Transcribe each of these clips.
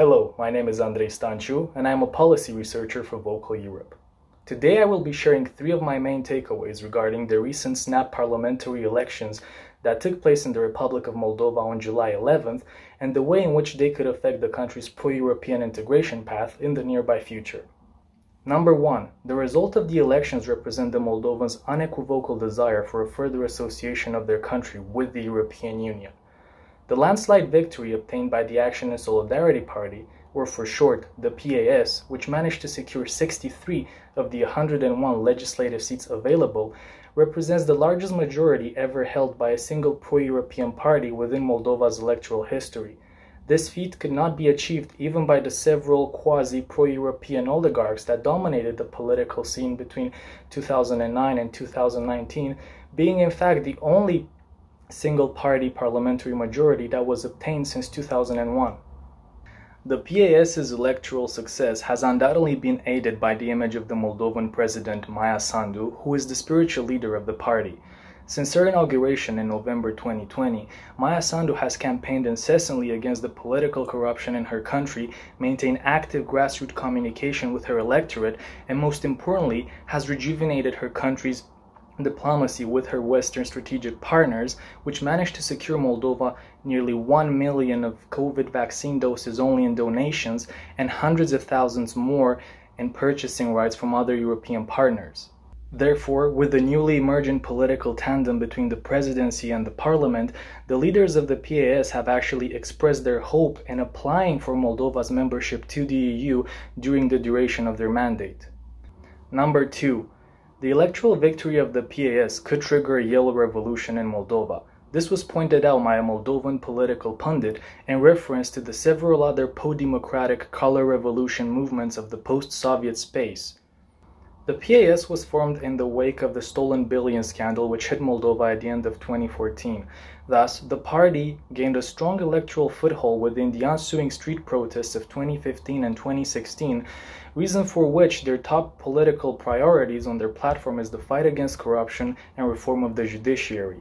Hello, my name is Andrei Stanciu, and I'm a policy researcher for Vocal Europe. Today I will be sharing 3 of my main takeaways regarding the recent snap parliamentary elections that took place in the Republic of Moldova on July 11th and the way in which they could affect the country's pro-European integration path in the nearby future. Number 1. The result of the elections represent the Moldovans' unequivocal desire for a further association of their country with the European Union. The landslide victory obtained by the Action and Solidarity Party, or for short, the PAS, which managed to secure 63 of the 101 legislative seats available, represents the largest majority ever held by a single pro-European party within Moldova's electoral history. This feat could not be achieved even by the several quasi-pro-European oligarchs that dominated the political scene between 2009 and 2019, being in fact the only single-party parliamentary majority that was obtained since 2001. The PAS's electoral success has undoubtedly been aided by the image of the Moldovan president Maia Sandu, who is the spiritual leader of the party. Since her inauguration in November 2020, Maia Sandu has campaigned incessantly against the political corruption in her country, maintained active grassroots communication with her electorate, and most importantly, has rejuvenated her country's diplomacy with her Western strategic partners, which managed to secure Moldova nearly 1 million of COVID vaccine doses only in donations and hundreds of thousands more in purchasing rights from other European partners. Therefore, with the newly emergent political tandem between the presidency and the parliament, the leaders of the PAS have actually expressed their hope in applying for Moldova's membership to the EU during the duration of their mandate. Number 2. The electoral victory of the PAS could trigger a yellow revolution in Moldova. This was pointed out by a Moldovan political pundit in reference to the several other pro-democratic color revolution movements of the post-Soviet space. The PAS was formed in the wake of the stolen billion scandal which hit Moldova at the end of 2014. Thus, the party gained a strong electoral foothold within the ensuing street protests of 2015 and 2016, reason for which their top political priorities on their platform is the fight against corruption and reform of the judiciary.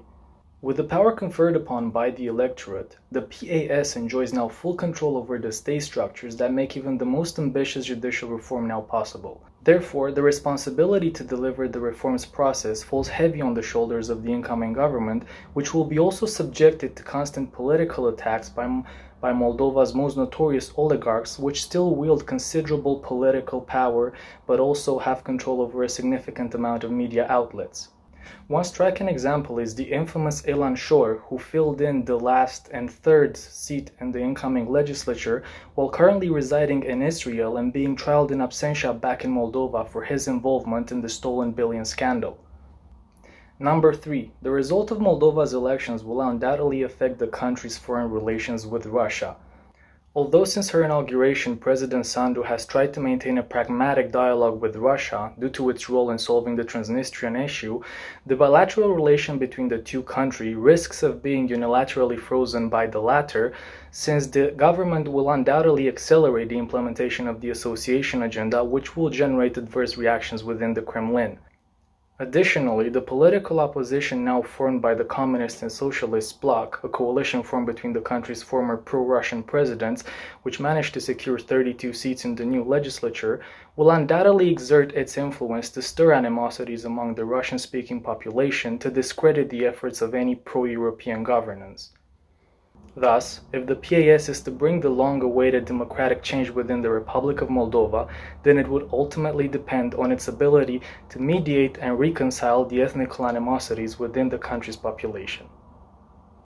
With the power conferred upon by the electorate, the PAS enjoys now full control over the state structures that make even the most ambitious judicial reform now possible. Therefore, the responsibility to deliver the reforms process falls heavy on the shoulders of the incoming government, which will be also subjected to constant political attacks by Moldova's most notorious oligarchs, which still wield considerable political power but also have control over a significant amount of media outlets. One striking example is the infamous Ilan Shor, who filled in the last and third seat in the incoming legislature while currently residing in Israel and being trialed in absentia back in Moldova for his involvement in the stolen billion scandal. Number 3. The result of Moldova's elections will undoubtedly affect the country's foreign relations with Russia. Although since her inauguration, President Sandu has tried to maintain a pragmatic dialogue with Russia due to its role in solving the Transnistrian issue, the bilateral relation between the two countries risks of being unilaterally frozen by the latter, since the government will undoubtedly accelerate the implementation of the association agenda, which will generate adverse reactions within the Kremlin. Additionally, the political opposition now formed by the Communist and Socialist bloc, a coalition formed between the country's former pro-Russian presidents, which managed to secure 32 seats in the new legislature, will undoubtedly exert its influence to stir animosities among the Russian-speaking population to discredit the efforts of any pro-European governance. Thus, if the PAS is to bring the long-awaited democratic change within the Republic of Moldova, then it would ultimately depend on its ability to mediate and reconcile the ethnic animosities within the country's population.